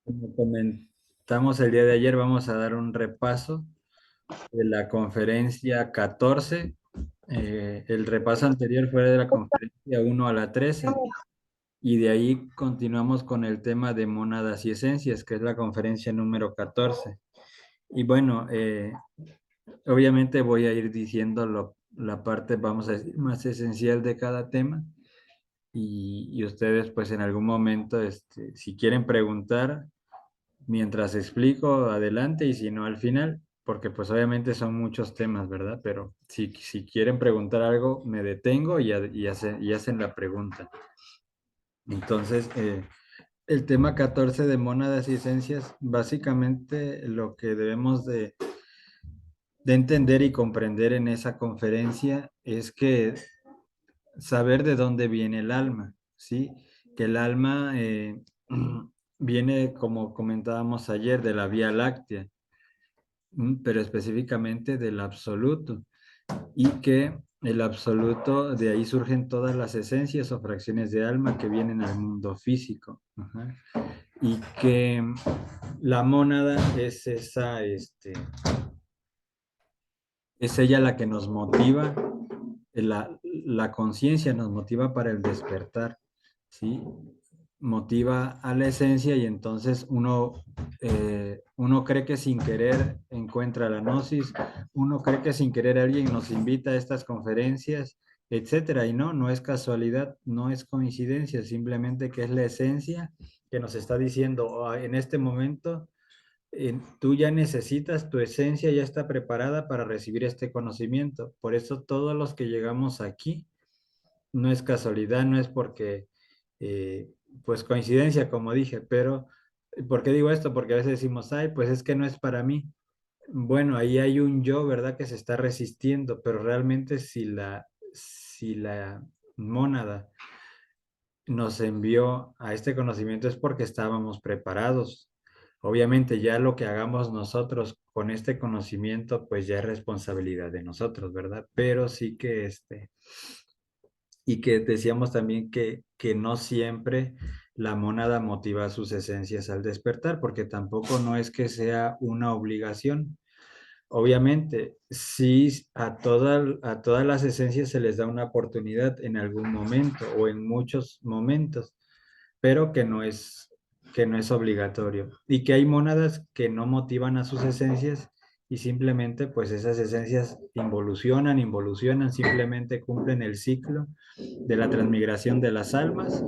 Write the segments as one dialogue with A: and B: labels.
A: Como comentamos el día de ayer, vamos a dar un repaso de la conferencia 14. El repaso anterior fue de la conferencia 1 a la 13 y de ahí continuamos con el tema de mónadas y esencias, que es la conferencia número 14. Y bueno, obviamente voy a ir diciendo la parte, vamos a decir, más esencial de cada tema y ustedes pues en algún momento, si quieren preguntar, mientras explico, adelante, y si no, al final, porque pues obviamente son muchos temas, ¿verdad? Pero si quieren preguntar algo, me detengo y hacen la pregunta. Entonces, el tema 14 de mónadas y esencias, básicamente lo que debemos de entender y comprender en esa conferencia es que saber de dónde viene el alma, ¿sí? Que el alma viene, como comentábamos ayer, de la Vía Láctea, pero específicamente del absoluto, y que el absoluto, de ahí surgen todas las esencias o fracciones de alma que vienen al mundo físico. Ajá. Y que la mónada es es ella la que nos motiva, la conciencia nos motiva para el despertar, ¿sí? Motiva a la esencia y entonces uno cree que sin querer encuentra la gnosis, uno cree que sin querer alguien nos invita a estas conferencias, etcétera, y no es casualidad, no es coincidencia, simplemente que es la esencia que nos está diciendo: "Ah, en este momento tú ya necesitas, tu esencia ya está preparada para recibir este conocimiento". Por eso todos los que llegamos aquí, no es casualidad, no es porque, eh, pues coincidencia, como dije, pero ¿por qué digo esto? Porque a veces decimos, ay, pues es que no es para mí. Bueno, ahí hay un yo, ¿verdad? Que se está resistiendo, pero realmente si la mónada nos envió a este conocimiento es porque estábamos preparados. Obviamente ya lo que hagamos nosotros con este conocimiento, pues ya es responsabilidad de nosotros, ¿verdad? Pero sí que y que decíamos también que no siempre la mónada motiva sus esencias al despertar, porque tampoco no es que sea una obligación. Obviamente, sí, a todas las esencias se les da una oportunidad en algún momento o en muchos momentos, pero que no es obligatorio. Y que hay mónadas que no motivan a sus esencias y simplemente pues esas esencias involucionan, simplemente cumplen el ciclo de la transmigración de las almas,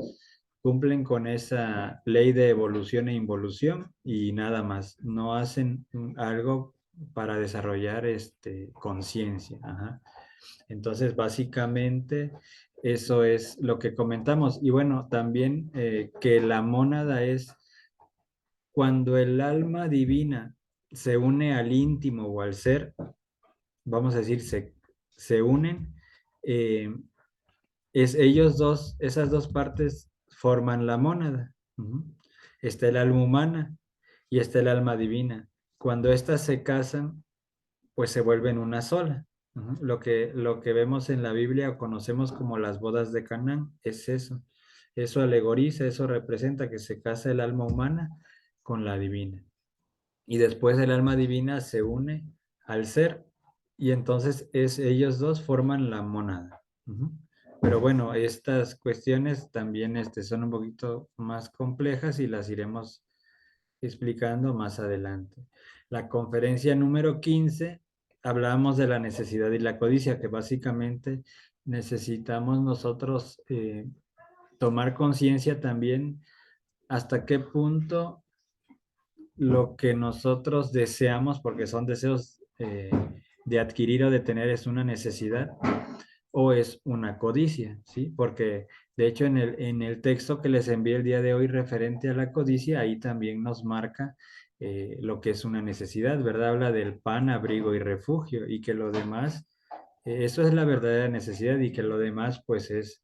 A: cumplen con esa ley de evolución e involución y nada más, no hacen algo para desarrollar conciencia. Ajá. Entonces, básicamente, eso es lo que comentamos. Y bueno, también que la mónada es cuando el alma divina se une al íntimo o al ser, vamos a decir, se unen, eh, ellos dos, esas dos partes forman la mónada. Ujú. Está el alma humana y está el alma divina. Cuando éstas se casan, pues se vuelven una sola. Ujú. Lo que vemos en la Biblia o conocemos como las bodas de Canaán es eso. Eso alegoriza, eso representa que se casa el alma humana con la divina. Y después el alma divina se une al ser y entonces ellos dos forman la mónada. Ujú. Pero bueno, estas cuestiones también son un poquito más complejas y las iremos explicando más adelante. La conferencia número 15 hablábamos de la necesidad y la codicia, que básicamente necesitamos nosotros tomar conciencia también hasta qué punto lo que nosotros deseamos, porque son deseos de adquirir o de tener, es una necesidad o es una codicia, ¿sí? Porque de hecho en el texto que les envié el día de hoy referente a la codicia, ahí también nos marca lo que es una necesidad, ¿verdad? Habla del pan, abrigo y refugio y que lo demás, eso es la verdadera necesidad y que lo demás pues es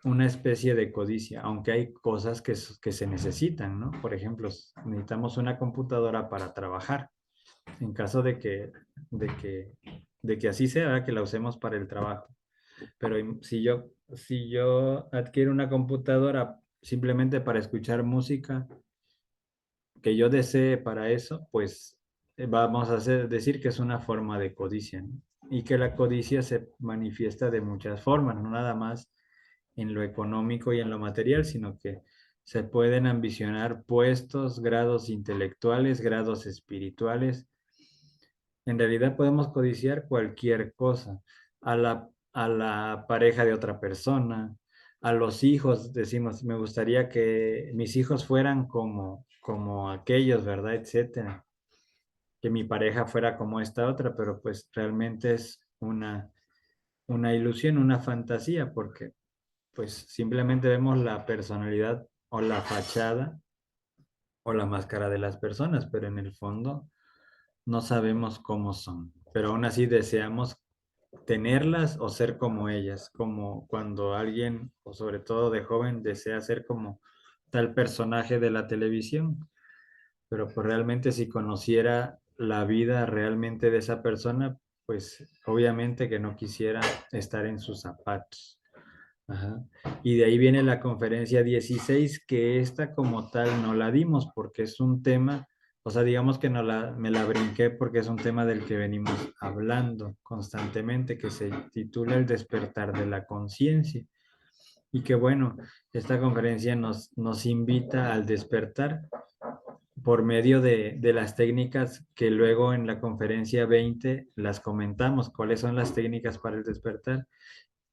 A: una especie de codicia, aunque hay cosas que se necesitan, ¿no? Por ejemplo, necesitamos una computadora para trabajar, en caso de que, de que así sea, que la usemos para el trabajo. Pero si yo adquiero una computadora simplemente para escuchar música, que yo desee para eso, pues vamos a decir que es una forma de codicia, ¿no? Y que la codicia se manifiesta de muchas formas, no nada más en lo económico y en lo material, sino que se pueden ambicionar puestos, grados intelectuales, grados espirituales. En realidad podemos codiciar cualquier cosa, a la pareja de otra persona, a los hijos, decimos, me gustaría que mis hijos fueran como aquellos, ¿verdad? Etcétera. Que mi pareja fuera como esta otra, pero pues realmente es una ilusión, una fantasía, porque pues simplemente vemos la personalidad o la fachada o la máscara de las personas, pero en el fondo no sabemos cómo son, pero aún así deseamos tenerlas o ser como ellas, como cuando alguien, o sobre todo de joven, desea ser como tal personaje de la televisión, pero pues realmente si conociera la vida realmente de esa persona, pues obviamente que no quisiera estar en sus zapatos. Ajá. Y de ahí viene la conferencia 16 que esta como tal no la dimos porque es un tema, o sea, digamos que me la brinqué porque es un tema del que venimos hablando constantemente, que se titula El despertar de la conciencia. Y que bueno, esta conferencia nos invita al despertar por medio de las técnicas que luego en la conferencia 20 las comentamos, cuáles son las técnicas para el despertar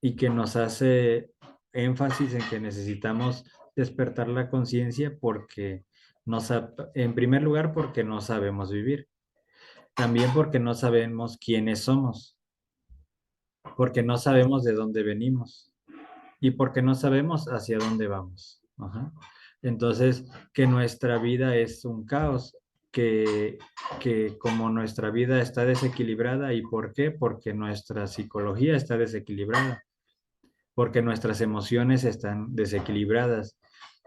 A: y que nos hace énfasis en que necesitamos despertar la conciencia porque en primer lugar porque no sabemos vivir, también porque no sabemos quiénes somos, porque no sabemos de dónde venimos y porque no sabemos hacia dónde vamos. Ajá. Entonces, que nuestra vida es un caos, que, que como nuestra vida está desequilibrada, ¿y por qué? Porque nuestra psicología está desequilibrada, porque nuestras emociones están desequilibradas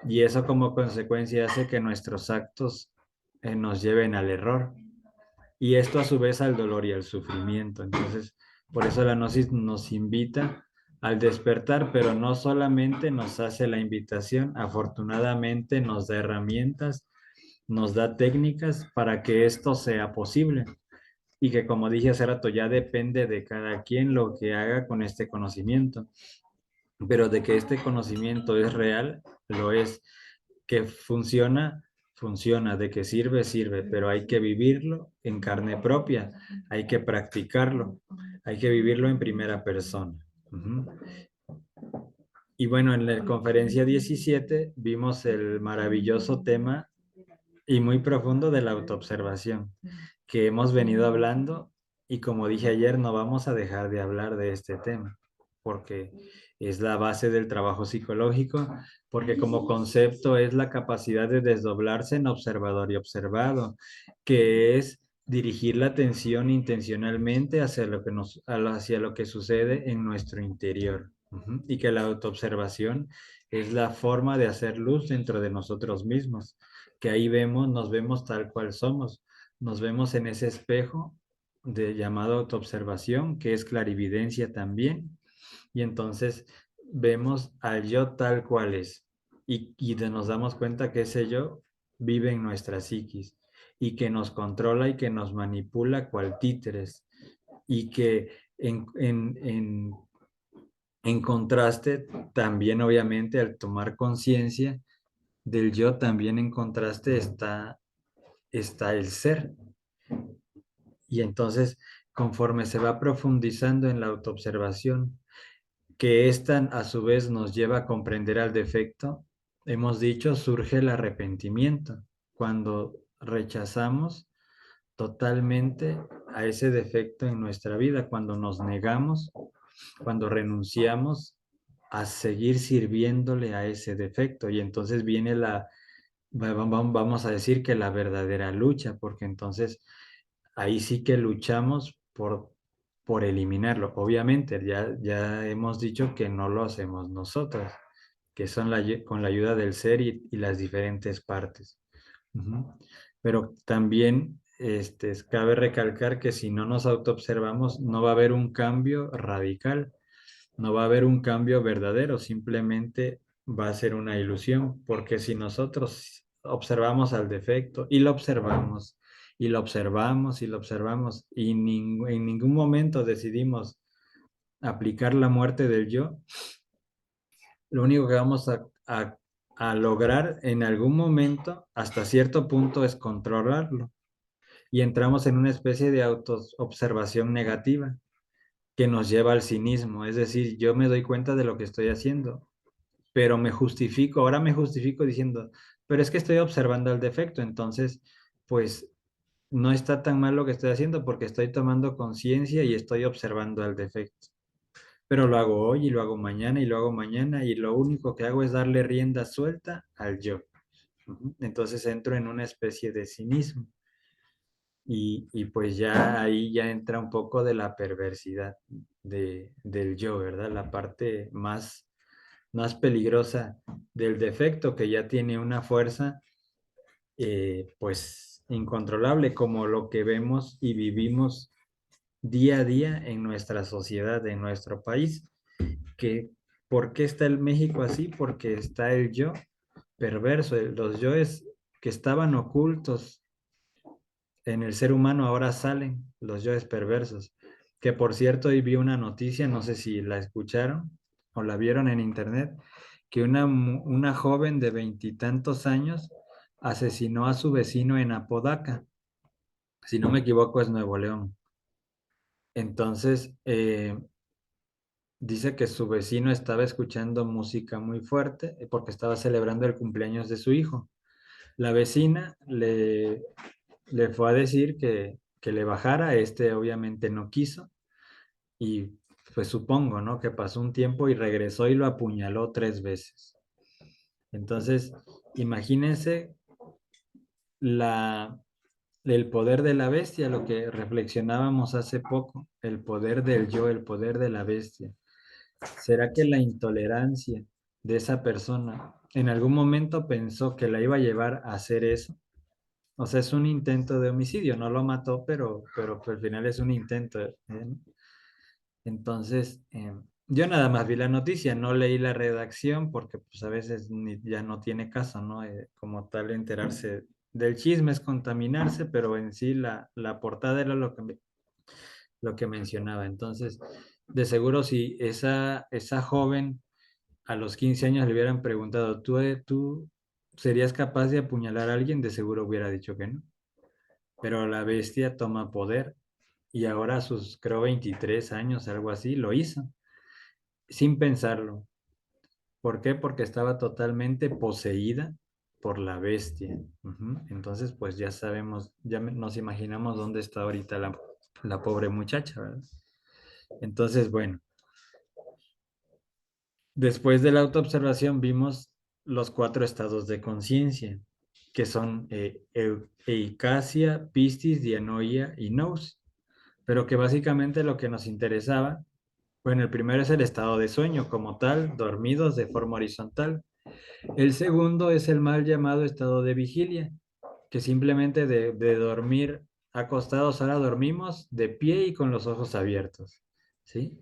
A: y eso como consecuencia hace que nuestros actos nos lleven al error y esto a su vez al dolor y al sufrimiento. Entonces, por eso la gnosis nos invita al despertar, pero no solamente nos hace la invitación, afortunadamente nos da herramientas, nos da técnicas para que esto sea posible y que como dije hace rato, ya depende de cada quien lo que haga con este conocimiento, pero de que este conocimiento es real, lo es, que funciona, funciona, de que sirve, sirve, pero hay que vivirlo en carne propia, hay que practicarlo, hay que vivirlo en primera persona. Ujú. Y bueno, en la conferencia 17 vimos el maravilloso tema y muy profundo de la autoobservación, que hemos venido hablando y como dije ayer, no vamos a dejar de hablar de este tema, porque es la base del trabajo psicológico, porque como concepto es la capacidad de desdoblarse en observador y observado, que es dirigir la atención intencionalmente hacia lo que hacia lo que sucede en nuestro interior. Ujú. Y que la autoobservación es la forma de hacer luz dentro de nosotros mismos, que ahí vemos, nos vemos tal cual somos, nos vemos en ese espejo de llamado autoobservación, que es clarividencia también, y entonces vemos al yo tal cual es, nos damos cuenta que ese yo vive en nuestra psiquis, y que nos controla y que nos manipula cual títeres, y que en contraste, también obviamente al tomar conciencia del yo, también en contraste está el ser. Y entonces, conforme se va profundizando en la autoobservación, que esta a su vez nos lleva a comprender al defecto, hemos dicho, surge el arrepentimiento, cuando rechazamos totalmente a ese defecto en nuestra vida, cuando nos negamos, cuando renunciamos a seguir sirviéndole a ese defecto. Y entonces viene vamos a decir que la verdadera lucha, porque entonces ahí sí que luchamos por eliminarlo. Obviamente, ya hemos dicho que no lo hacemos nosotros, que son con la ayuda del ser y las diferentes partes. Ujú. Pero también cabe recalcar que si no nos autoobservamos, no va a haber un cambio radical, no va a haber un cambio verdadero, simplemente va a ser una ilusión, porque si nosotros observamos al defecto y lo observamos y lo observamos y lo observamos y en ningún momento decidimos aplicar la muerte del yo. Lo único que vamos a lograr en algún momento, hasta cierto punto, es controlarlo. Y entramos en una especie de autoobservación negativa que nos lleva al cinismo. Es decir, yo me doy cuenta de lo que estoy haciendo, pero ahora me justifico diciendo, pero es que estoy observando el defecto, entonces, pues no está tan mal lo que estoy haciendo porque estoy tomando conciencia y estoy observando el defecto. Pero lo hago hoy y lo hago mañana y lo hago mañana y lo único que hago es darle rienda suelta al yo. Entonces entro en una especie de cinismo y pues ya ahí ya entra un poco de la perversidad del yo, ¿verdad? La parte más peligrosa del defecto que ya tiene una fuerza pues incontrolable como lo que vemos y vivimos día a día en nuestra sociedad, en nuestro país. Que, ¿por qué está el México así? Porque está el yo perverso, los yoes que estaban ocultos en el ser humano ahora salen, los yoes perversos. Que por cierto, hoy vi una noticia, no sé si la escucharon o la vieron en internet, que una joven de veintitantos años asesinó a su vecino en Apodaca. Si no me equivoco, es Nuevo León. Entonces, dice que su vecino estaba escuchando música muy fuerte porque estaba celebrando el cumpleaños de su hijo. La vecina le fue a decir que le bajara, este obviamente no quiso y pues supongo, ¿no? Que pasó un tiempo y regresó y lo apuñaló 3 veces. Entonces, imagínense la, el poder de la bestia, lo que reflexionábamos hace poco, el poder del yo, el poder de la bestia. ¿Será que la intolerancia de esa persona en algún momento pensó que la iba a llevar a hacer eso? O sea, es un intento de homicidio, no lo mató, pero al final es un intento. Entonces, yo nada más vi la noticia, no leí la redacción porque pues a veces ya no tiene caso, ¿no? Como tal, enterarse del chisme es contaminarse, pero en sí la portada era lo que mencionaba. Entonces, de seguro si esa joven a los 15 años le hubieran preguntado, ¿tú serías capaz de apuñalar a alguien? De seguro hubiera dicho que no. Pero la bestia toma poder y ahora a sus, creo, 23 años, algo así, lo hizo, sin pensarlo. ¿Por qué? Porque estaba totalmente poseída por la bestia. Entonces, pues ya sabemos, nos imaginamos dónde está ahorita la pobre muchacha, ¿verdad? Entonces, bueno, después de la autoobservación vimos los 4 estados de conciencia, que son Eicasia, Piscis, Dianoia y Nous, pero que básicamente lo que nos interesaba, bueno, el primero es el estado de sueño como tal, dormidos de forma horizontal. El segundo es el mal llamado estado de vigilia, que simplemente de dormir acostados, ahora dormimos de pie y con los ojos abiertos, ¿sí?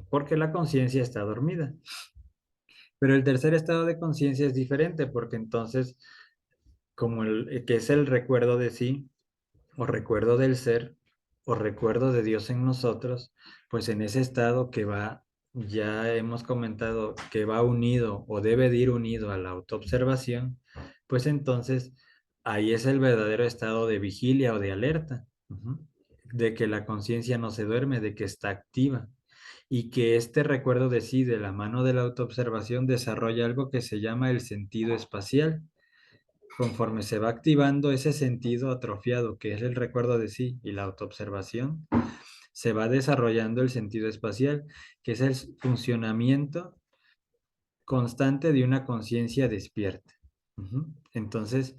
A: Porque la conciencia está dormida. Pero el tercer estado de conciencia es diferente porque entonces, como que es el recuerdo de sí, o recuerdo del ser, o recuerdo de Dios en nosotros, pues en ese estado que va, ya hemos comentado, que va unido o debe de ir unido a la autoobservación, pues entonces ahí es el verdadero estado de vigilia o de alerta, de que la conciencia no se duerme, de que está activa y que este recuerdo de sí, de la mano de la autoobservación, desarrolla algo que se llama el sentido espacial. Conforme se va activando ese sentido atrofiado, que es el recuerdo de sí y la autoobservación, se va desarrollando el sentido espacial, que es el funcionamiento constante de una conciencia despierta. Entonces,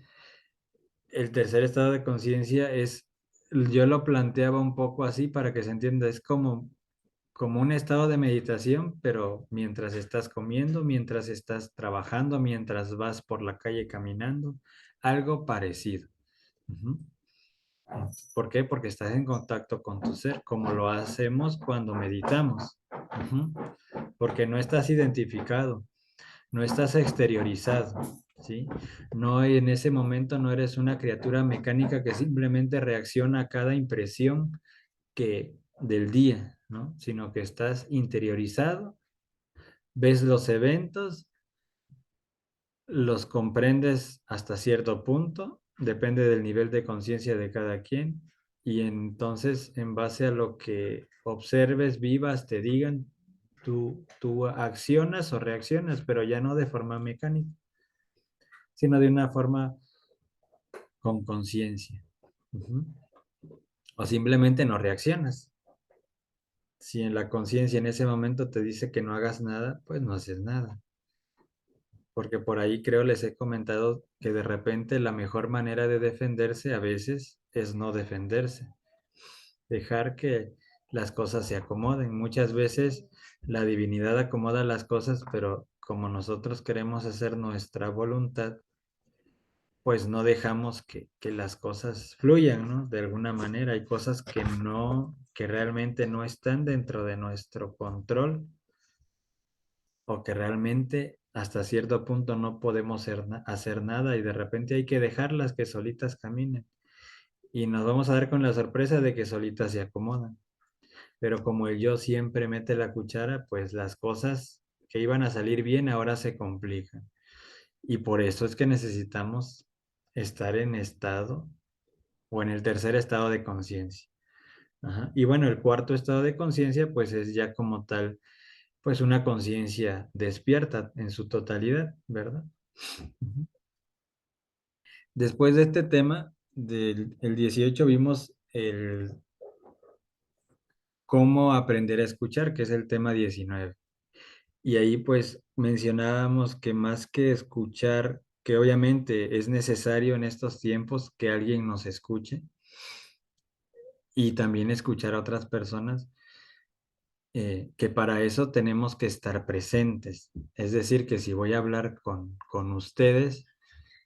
A: el tercer estado de conciencia es, yo lo planteaba un poco así para que se entienda, es como un estado de meditación, pero mientras estás comiendo, mientras estás trabajando, mientras vas por la calle caminando, algo parecido. Ujú. ¿Por qué? Porque estás en contacto con tu ser, como lo hacemos cuando meditamos. Porque no estás identificado, no estás exteriorizado. ¿sí? No en ese momento no eres una criatura mecánica que simplemente reacciona a cada impresión del día, ¿no? Sino que estás interiorizado, ves los eventos, los comprendes hasta cierto punto, depende del nivel de conciencia de cada quien, y entonces en base a lo que observes, vivas, te digan, tú accionas o reaccionas, pero ya no de forma mecánica, sino de una forma con conciencia. Ujú. O simplemente no reaccionas. Si en la conciencia en ese momento te dice que no hagas nada, pues no haces nada. Porque por ahí creo les he comentado que de repente la mejor manera de defenderse a veces es no defenderse, dejar que las cosas se acomoden. Muchas veces la divinidad acomoda las cosas, pero como nosotros queremos hacer nuestra voluntad, pues no dejamos que las cosas fluyan, ¿no? De alguna manera hay cosas que no, que realmente no están dentro de nuestro control o que realmente hasta cierto punto no podemos hacer nada y de repente hay que dejarlas que solitas caminen. Y nos vamos a dar con la sorpresa de que solitas se acomodan. Pero como el yo siempre mete la cuchara, pues las cosas que iban a salir bien ahora se complican. Y por eso es que necesitamos estar en estado o en el tercer estado de conciencia. Ajá. Y bueno, el cuarto estado de conciencia, pues es ya como tal, pues una conciencia despierta en su totalidad, ¿verdad? Ujú. Después de este tema, del el 18 vimos el cómo aprender a escuchar, que es el tema 19. Y ahí pues mencionábamos que más que escuchar, que obviamente es necesario en estos tiempos que alguien nos escuche y también escuchar a otras personas, que para eso tenemos que estar presentes. Es decir, que si voy a hablar con ustedes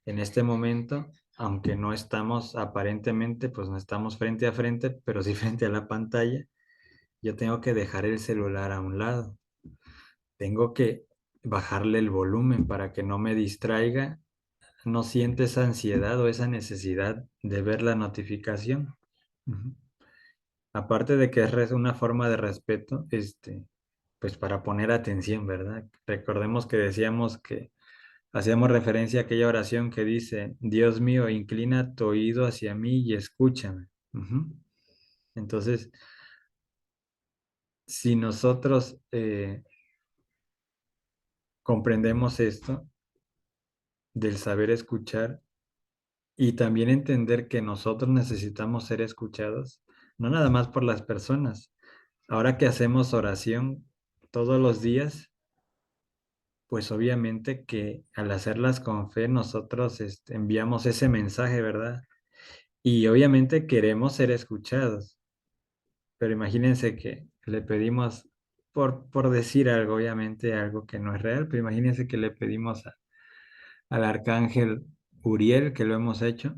A: en este momento, aunque no estamos aparentemente, pues no estamos frente a frente, pero sí frente a la pantalla, yo tengo que dejar el celular a un lado. Tengo que bajarle el volumen para que no me distraiga, no siente esa ansiedad o esa necesidad de ver la notificación. Ujú. Aparte de que es una forma de respeto, pues para poner atención, ¿verdad? Recordemos que decíamos que hacíamos referencia a aquella oración que dice, Dios mío, inclina tu oído hacia mí y escúchame. Ujú. Entonces, si nosotros comprendemos esto del saber escuchar y también entender que nosotros necesitamos ser escuchados, no nada más por las personas. Ahora que hacemos oración todos los días, pues obviamente que al hacerlas con fe nosotros enviamos ese mensaje, ¿verdad? Y obviamente queremos ser escuchados, pero imagínense que le pedimos, por decir algo, obviamente algo que no es real, pero imagínense que le pedimos al arcángel Uriel, que lo hemos hecho,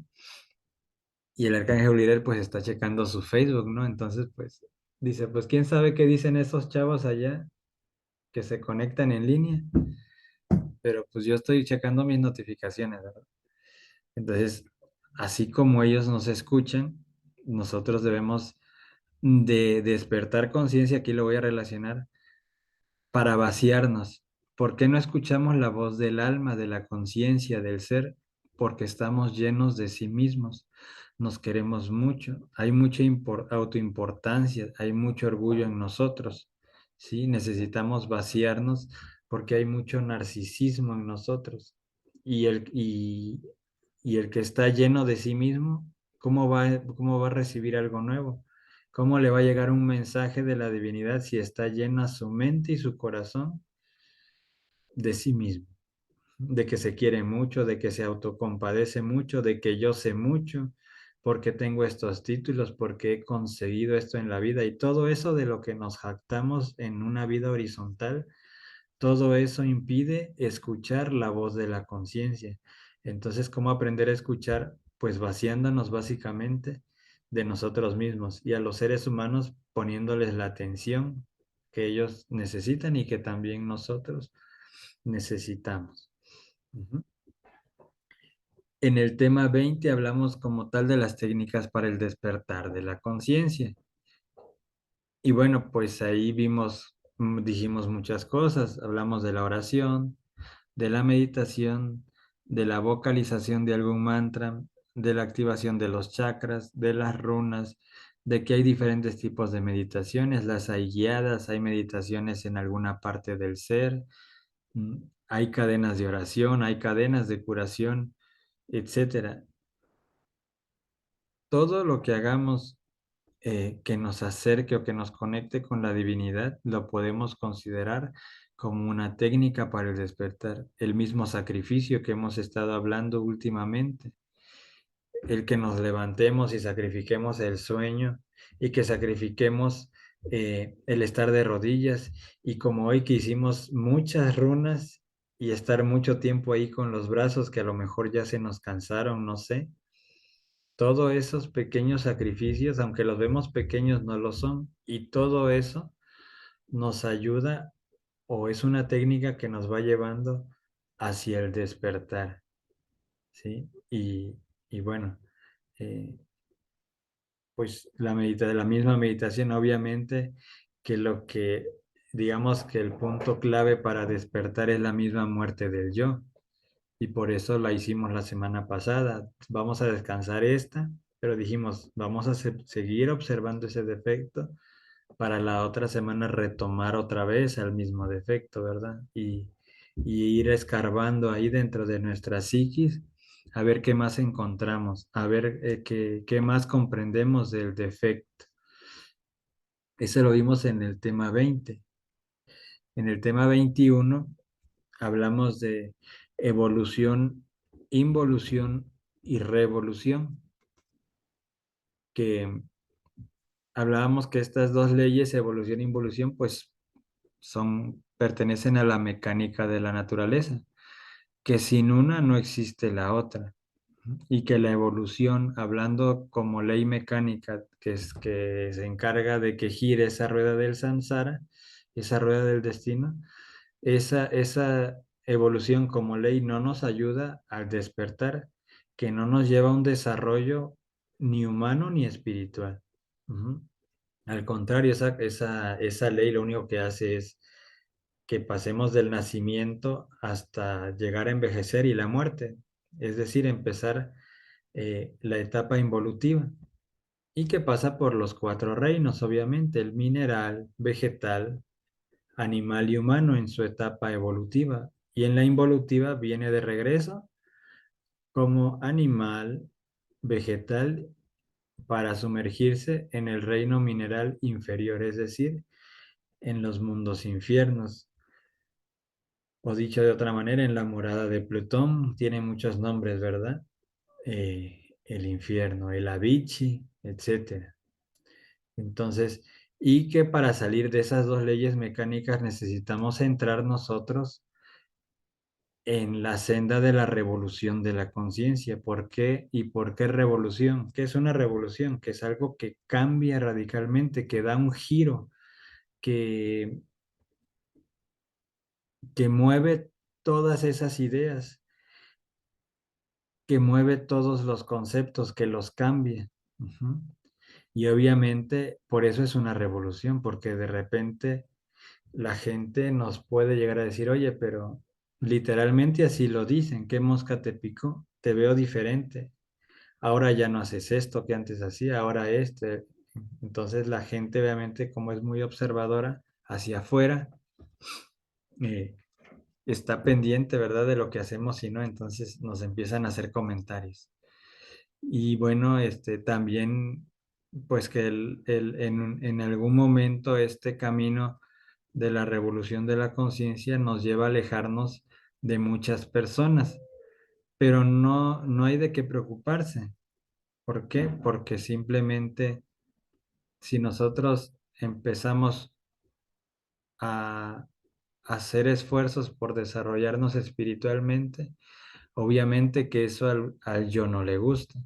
A: y el arcángel Uriel pues está checando su Facebook, ¿no? Entonces pues dice, pues quién sabe qué dicen esos chavos allá que se conectan en línea, pero pues yo estoy checando mis notificaciones, ¿verdad? Entonces, así como ellos nos escuchan, nosotros debemos de despertar conciencia, aquí lo voy a relacionar, para vaciarnos. ¿Por qué no escuchamos la voz del alma, de la conciencia, del ser? Porque estamos llenos de sí mismos, nos queremos mucho, hay mucha autoimportancia, hay mucho orgullo en nosotros, ¿sí? Necesitamos vaciarnos porque hay mucho narcisismo en nosotros. Y el que está lleno de sí mismo, cómo va a recibir algo nuevo? ¿Cómo le va a llegar un mensaje de la divinidad si está llena su mente y su corazón de sí mismo? De que se quiere mucho, de que se autocompadece mucho, de que yo sé mucho, porque tengo estos títulos, porque he conseguido esto en la vida y todo eso de lo que nos jactamos en una vida horizontal, todo eso impide escuchar la voz de la conciencia. Entonces, ¿cómo aprender a escuchar? Pues vaciándonos básicamente de nosotros mismos y a los seres humanos poniéndoles la atención que ellos necesitan y que también nosotros necesitamos. Ujú. En el tema 20 hablamos como tal de las técnicas para el despertar de la conciencia. Y bueno, pues ahí vimos, dijimos muchas cosas. Hablamos de la oración, de la meditación, de la vocalización de algún mantra, de la activación de los chakras, de las runas, de que hay diferentes tipos de meditaciones. Las hay guiadas, hay meditaciones en alguna parte del ser, hay cadenas de oración, hay cadenas de curación, etcétera. Todo lo que hagamos que nos acerque o que nos conecte con la divinidad, lo podemos considerar como una técnica para el despertar. El mismo sacrificio que hemos estado hablando últimamente, el que nos levantemos y sacrifiquemos el sueño y que sacrifiquemos el estar de rodillas y como hoy que hicimos muchas runas y estar mucho tiempo ahí con los brazos que a lo mejor ya se nos cansaron, no sé. Todos esos pequeños sacrificios, aunque los vemos pequeños, no lo son. Y todo eso nos ayuda o es una técnica que nos va llevando hacia el despertar, ¿sí? Y bueno, eh, pues la misma meditación, obviamente, que lo que, digamos que el punto clave para despertar es la misma muerte del yo. Y por eso la hicimos la semana pasada. Vamos a descansar esta, pero dijimos, vamos a seguir observando ese defecto para la otra semana retomar otra vez al mismo defecto, ¿verdad? Y ir escarbando ahí dentro de nuestra psiquis a ver qué más encontramos, a ver qué más comprendemos del defecto. Ese lo vimos en el tema 20. En el tema 21 hablamos de evolución, involución y revolución, que hablábamos que estas dos leyes, evolución e involución, pues pertenecen a la mecánica de la naturaleza, que sin una no existe la otra, y que la evolución, hablando como ley mecánica, que es que se encarga de que gire esa rueda del samsara, esa rueda del destino, esa evolución como ley no nos ayuda al despertar, que no nos lleva a un desarrollo ni humano ni espiritual. Ujú. Al contrario, esa ley lo único que hace es que pasemos del nacimiento hasta llegar a envejecer y la muerte, es decir, empezar la etapa involutiva y que pasa por los cuatro reinos, obviamente, el mineral, vegetal, animal y humano en su etapa evolutiva. Y en la involutiva viene de regreso como animal, vegetal, para sumergirse en el reino mineral inferior, es decir, en los mundos infiernos. O dicho de otra manera, en la morada de Plutón, tiene muchos nombres, ¿verdad? El infierno, el Avicii, etcétera. Entonces, y que para salir de esas dos leyes mecánicas necesitamos entrar nosotros en la senda de la revolución de la conciencia. ¿Por qué? ¿Y por qué revolución? ¿Qué es una revolución? Que es algo que cambia radicalmente, que da un giro, que, que mueve todas esas ideas, que mueve todos los conceptos, que los cambia. Ujú. Y obviamente por eso es una revolución, porque de repente la gente nos puede llegar a decir, oye, pero literalmente así lo dicen, ¿qué mosca te picó? Te veo diferente. Ahora ya no haces esto que antes hacía, ahora este. Entonces la gente obviamente como es muy observadora hacia afuera, eh, está pendiente, ¿verdad? De lo que hacemos y no, entonces nos empiezan a hacer comentarios. Y bueno, también, pues que en algún momento este camino de la revolución de la conciencia nos lleva a alejarnos de muchas personas, pero no hay de qué preocuparse. ¿Por qué? Porque simplemente si nosotros empezamos a hacer esfuerzos por desarrollarnos espiritualmente, obviamente que eso al yo no le gusta.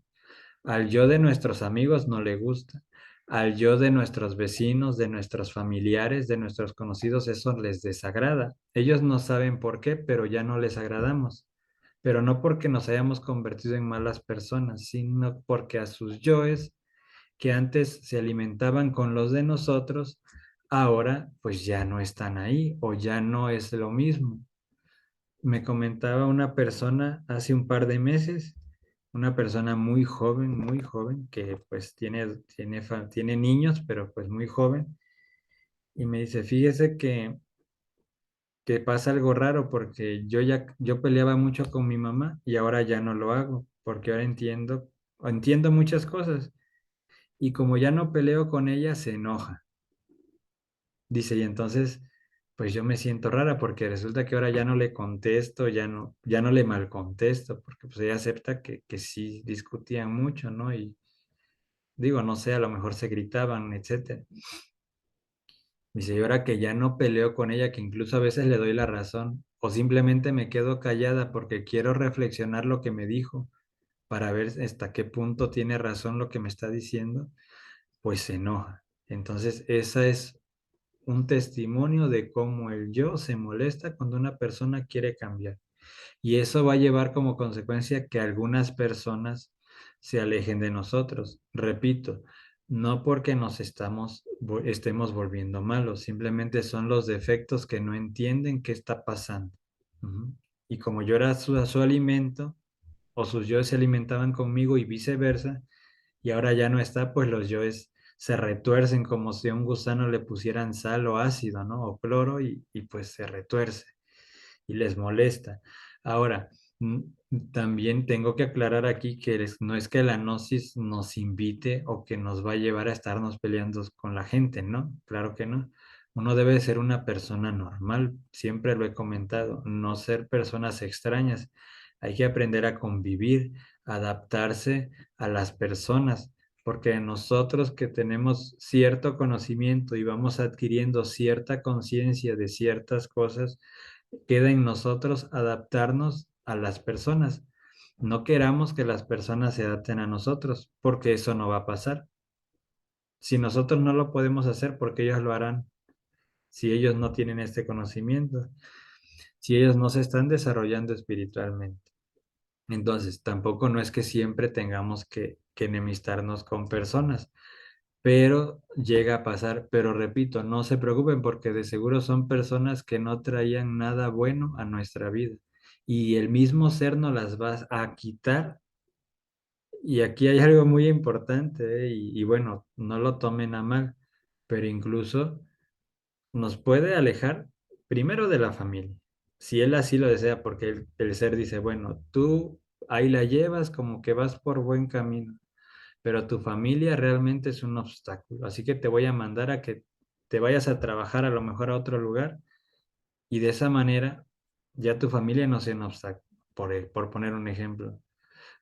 A: Al yo de nuestros amigos no le gusta. Al yo de nuestros vecinos, de nuestros familiares, de nuestros conocidos, eso les desagrada. Ellos no saben por qué, pero ya no les agradamos. pero no porque nos hayamos convertido en malas personas, sino porque a sus yoes que antes se alimentaban con los de nosotros, ahora pues ya no están ahí o ya no es lo mismo. Me comentaba una persona hace un par de meses, una persona muy joven, que pues tiene niños, pero pues muy joven, y me dice, fíjese que pasa algo raro porque yo peleaba mucho con mi mamá y ahora ya no lo hago, porque ahora entiendo muchas cosas y como ya no peleo con ella, se enoja. Dice, y entonces, pues yo me siento rara porque resulta que ahora ya no le contesto, ya no le mal contesto, porque pues ella acepta que sí discutían mucho, ¿no? Y digo, no sé, a lo mejor se gritaban, etcétera. Dice, y ahora que ya no peleo con ella, que incluso a veces le doy la razón, o simplemente me quedo callada porque quiero reflexionar lo que me dijo para ver hasta qué punto tiene razón lo que me está diciendo, pues se enoja. Entonces, esa es un testimonio de cómo el yo se molesta cuando una persona quiere cambiar. Y eso va a llevar como consecuencia que algunas personas se alejen de nosotros. Repito, no porque estemos volviendo malos, simplemente son los defectos que no entienden qué está pasando. Ujú. Y como yo era su alimento, o sus yoes se alimentaban conmigo y viceversa, y ahora ya no está, pues los yoes se retuercen como si a un gusano le pusieran sal o ácido, ¿no? O cloro y pues se retuerce y les molesta. Ahora, también tengo que aclarar aquí que no es que la gnosis nos invite o que nos va a llevar a estarnos peleando con la gente, ¿no? Claro que no. Uno debe ser una persona normal, siempre lo he comentado, no ser personas extrañas. Hay que aprender a convivir, adaptarse a las personas, porque nosotros que tenemos cierto conocimiento y vamos adquiriendo cierta conciencia de ciertas cosas, queda en nosotros adaptarnos a las personas. No queramos que las personas se adapten a nosotros, porque eso no va a pasar. Si nosotros no lo podemos hacer, porque ellos lo harán, si ellos no tienen este conocimiento, si ellos no se están desarrollando espiritualmente. Entonces, tampoco no es que siempre tengamos que enemistarnos con personas, pero llega a pasar. Pero repito, no se preocupen porque de seguro son personas que no traían nada bueno a nuestra vida. Y el mismo ser nos las va a quitar. Y aquí hay algo muy importante, y bueno, no lo tomen a mal, pero incluso nos puede alejar primero de la familia, si él así lo desea, porque el ser dice, bueno, tú ahí la llevas como que vas por buen camino, pero tu familia realmente es un obstáculo. Así que te voy a mandar a que te vayas a trabajar a lo mejor a otro lugar y de esa manera ya tu familia no sea un obstáculo, por poner un ejemplo.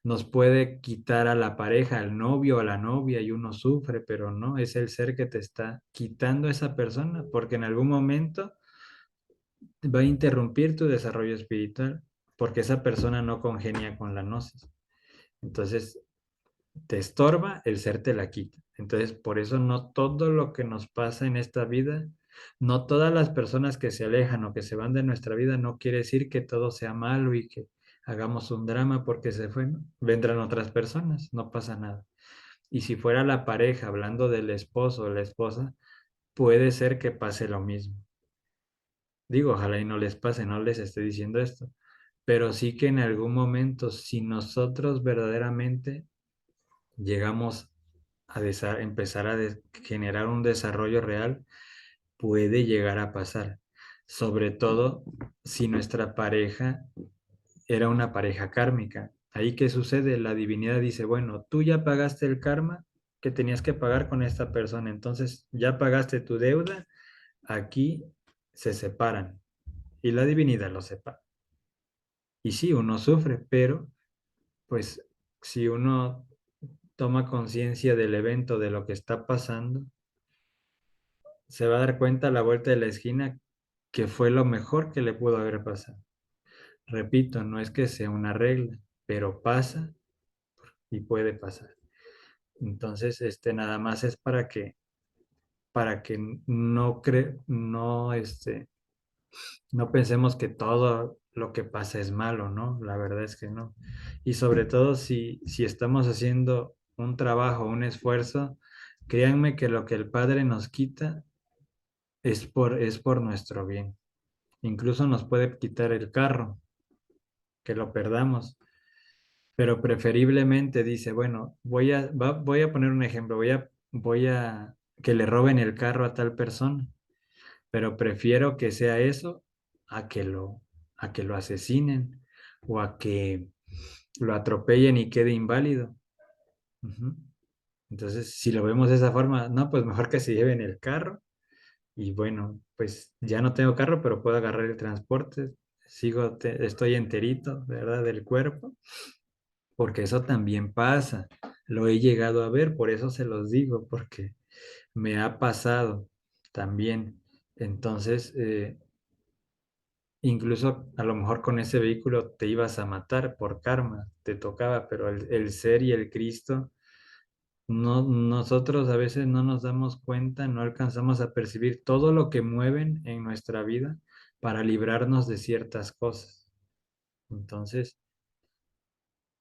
A: Nos puede quitar a la pareja, al novio, a la novia y uno sufre, pero no, es el ser que te está quitando a esa persona porque en algún momento va a interrumpir tu desarrollo espiritual porque esa persona no congenia con la gnosis. Entonces, te estorba, el ser te la quita. Entonces, por eso no todo lo que nos pasa en esta vida, no todas las personas que se alejan o que se van de nuestra vida, no quiere decir que todo sea malo y que hagamos un drama porque se fue, ¿no? Vendrán otras personas, no pasa nada. Y si fuera la pareja, hablando del esposo o la esposa, puede ser que pase lo mismo. Digo, ojalá y no les pase, no les estoy diciendo esto, pero sí que en algún momento, si nosotros verdaderamente llegamos a empezar a generar un desarrollo real, puede llegar a pasar. Sobre todo si nuestra pareja era una pareja kármica. Ahí qué sucede, la divinidad dice, bueno, tú ya pagaste el karma que tenías que pagar con esta persona, entonces ya pagaste tu deuda, aquí se separan y la divinidad lo separa. Y sí, uno sufre, pero pues si uno toma conciencia del evento, de lo que está pasando, se va a dar cuenta a la vuelta de la esquina que fue lo mejor que le pudo haber pasado. Repito, no es que sea una regla, pero pasa y puede pasar. Entonces, nada más es para que no pensemos que todo lo que pasa es malo, ¿no? La verdad es que no. Y sobre todo si estamos haciendo un trabajo, un esfuerzo, créanme que lo que el Padre nos quita es por nuestro bien. Incluso nos puede quitar el carro, que lo perdamos, pero preferiblemente dice, bueno, voy a poner un ejemplo, voy a que le roben el carro a tal persona, pero prefiero que sea eso a a que lo asesinen o a que lo atropellen y quede inválido. Ujú. Entonces, si lo vemos de esa forma, no, pues mejor que se lleven el carro y bueno, pues ya no tengo carro, pero puedo agarrar el transporte, estoy enterito, ¿verdad? Del cuerpo, porque eso también pasa. Lo he llegado a ver, por eso se los digo, porque me ha pasado también. Entonces, incluso a lo mejor con ese vehículo te ibas a matar por karma, te tocaba, pero el ser y el Cristo, no, nosotros a veces no nos damos cuenta, no alcanzamos a percibir todo lo que mueven en nuestra vida para librarnos de ciertas cosas. Entonces,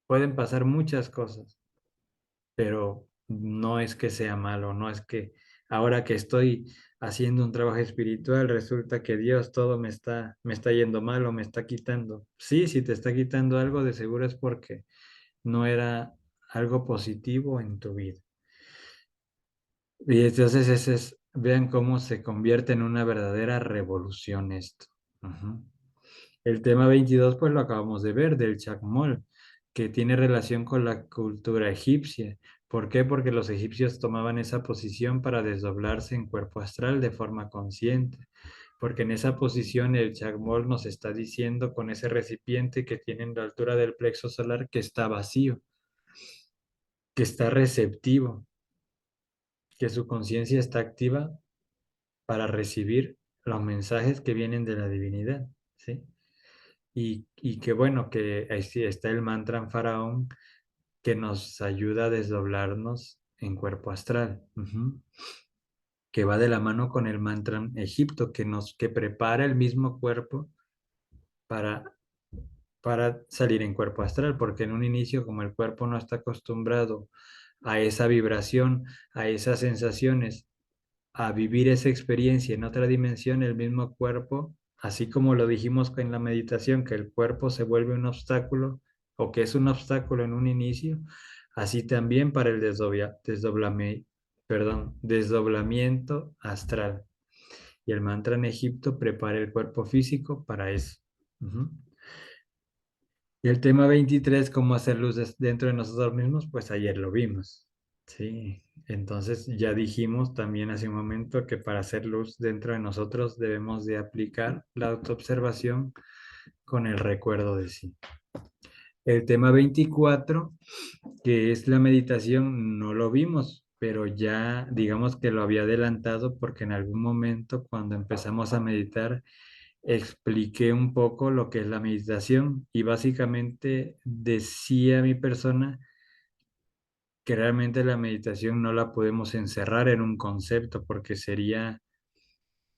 A: pueden pasar muchas cosas, pero no es que sea malo, no es que ahora que estoy haciendo un trabajo espiritual, resulta que Dios todo me está yendo mal o me está quitando. Sí, si te está quitando algo, de seguro es porque no era algo positivo en tu vida. Y entonces vean cómo se convierte en una verdadera revolución esto. Ujú. El tema 22 pues lo acabamos de ver, del Chacmol, que tiene relación con la cultura egipcia. ¿Por qué? Porque los egipcios tomaban esa posición para desdoblarse en cuerpo astral de forma consciente. Porque en esa posición el Chacmol nos está diciendo con ese recipiente que tiene en la altura del plexo solar que está vacío, que está receptivo, que su conciencia está activa para recibir los mensajes que vienen de la divinidad, ¿sí? Y que bueno, que ahí sí está el mantra en Faraón que nos ayuda a desdoblarnos en cuerpo astral, ujú, que va de la mano con el mantra en Egipto, que prepara el mismo cuerpo para, para salir en cuerpo astral, porque en un inicio, como el cuerpo no está acostumbrado a esa vibración, a esas sensaciones, a vivir esa experiencia en otra dimensión, el mismo cuerpo, así como lo dijimos en la meditación, que el cuerpo se vuelve un obstáculo o que es un obstáculo en un inicio, así también para el desdoblamiento astral. Y el mantra en Egipto prepara el cuerpo físico para eso. Ujú. Y el tema 23, cómo hacer luz dentro de nosotros mismos, pues ayer lo vimos. Sí, entonces ya dijimos también hace un momento que para hacer luz dentro de nosotros debemos de aplicar la autoobservación con el recuerdo de sí. El tema 24, que es la meditación, no lo vimos, pero ya digamos que lo había adelantado porque en algún momento cuando empezamos a meditar expliqué un poco lo que es la meditación y básicamente decía mi persona que realmente la meditación no la podemos encerrar en un concepto porque sería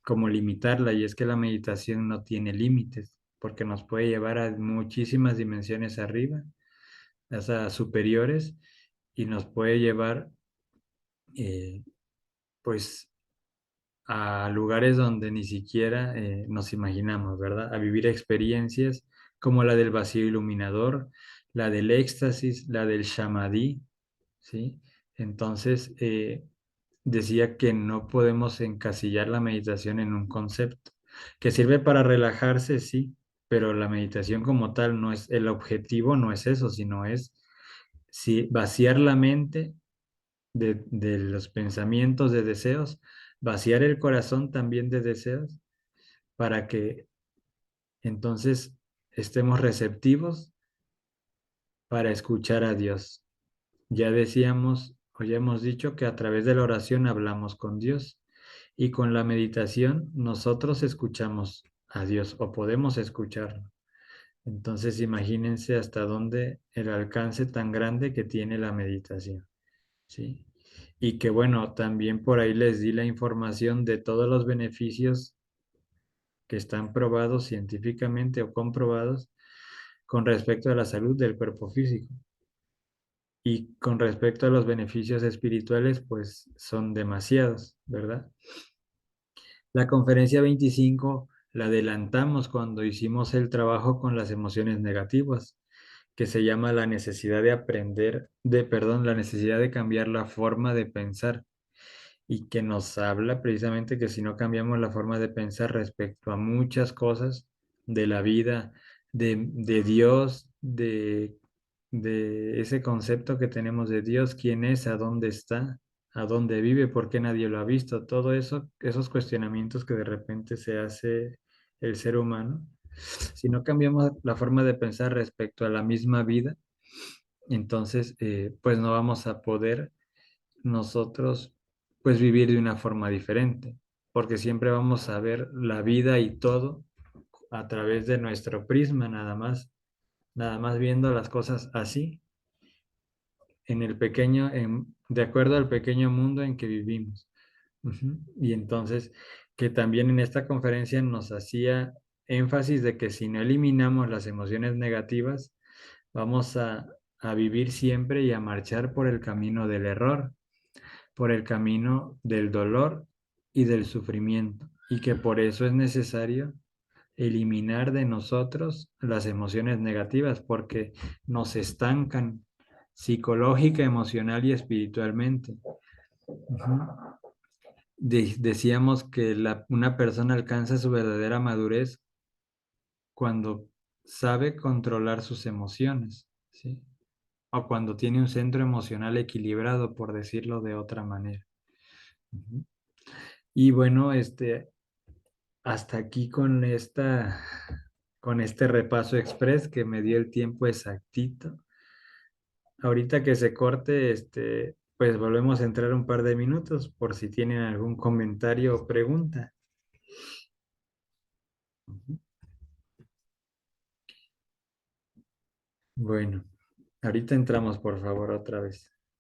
A: como limitarla y es que la meditación no tiene límites porque nos puede llevar a muchísimas dimensiones arriba, o sea, superiores y nos puede llevar eh, pues a lugares donde ni siquiera nos imaginamos, ¿verdad? A vivir experiencias como la del vacío iluminador, la del éxtasis, la del samadhi, ¿sí? Entonces, decía que no podemos encasillar la meditación en un concepto, que sirve para relajarse, sí, pero la meditación como tal no es, el objetivo no es eso, sino es vaciar la mente de los pensamientos, de deseos, vaciar el corazón también de deseos, para que entonces estemos receptivos para escuchar a Dios. Ya decíamos, o ya hemos dicho que a través de la oración hablamos con Dios y con la meditación nosotros escuchamos a Dios o podemos escucharlo. Entonces imagínense hasta dónde el alcance tan grande que tiene la meditación, ¿sí? Y que bueno, también por ahí les di la información de todos los beneficios que están probados científicamente o comprobados con respecto a la salud del cuerpo físico. Y con respecto a los beneficios espirituales, pues son demasiados, ¿verdad? La conferencia 25 la adelantamos cuando hicimos el trabajo con las emociones negativas, que se llama la necesidad de aprender, perdón, la necesidad de cambiar la forma de pensar y que nos habla precisamente que si no cambiamos la forma de pensar respecto a muchas cosas de la vida, de Dios, de ese concepto que tenemos de Dios, quién es, a dónde está, a dónde vive, por qué nadie lo ha visto, todo eso, esos cuestionamientos que de repente se hace el ser humano, si no cambiamos la forma de pensar respecto a la misma vida, entonces pues no vamos a poder nosotros pues vivir de una forma diferente, porque siempre vamos a ver la vida y todo a través de nuestro prisma nada más viendo las cosas así, en el pequeño, de acuerdo al pequeño mundo en que vivimos. Ujú. Y entonces, que también en esta conferencia nos hacía énfasis de que si no eliminamos las emociones negativas, vamos a vivir siempre y a marchar por el camino del error, por el camino del dolor y del sufrimiento, y que por eso es necesario eliminar de nosotros las emociones negativas, porque nos estancan psicológica, emocional y espiritualmente. Ujú. Decíamos que una persona alcanza su verdadera madurez cuando sabe controlar sus emociones, ¿sí? O cuando tiene un centro emocional equilibrado, por decirlo de otra manera. Ujú. Y bueno, hasta aquí con este repaso express que me dio el tiempo exactito. Ahorita que se corte, pues volvemos a entrar un par de minutos por si tienen algún comentario o pregunta. Ujú. Bueno, ahorita entramos, por favor, otra vez.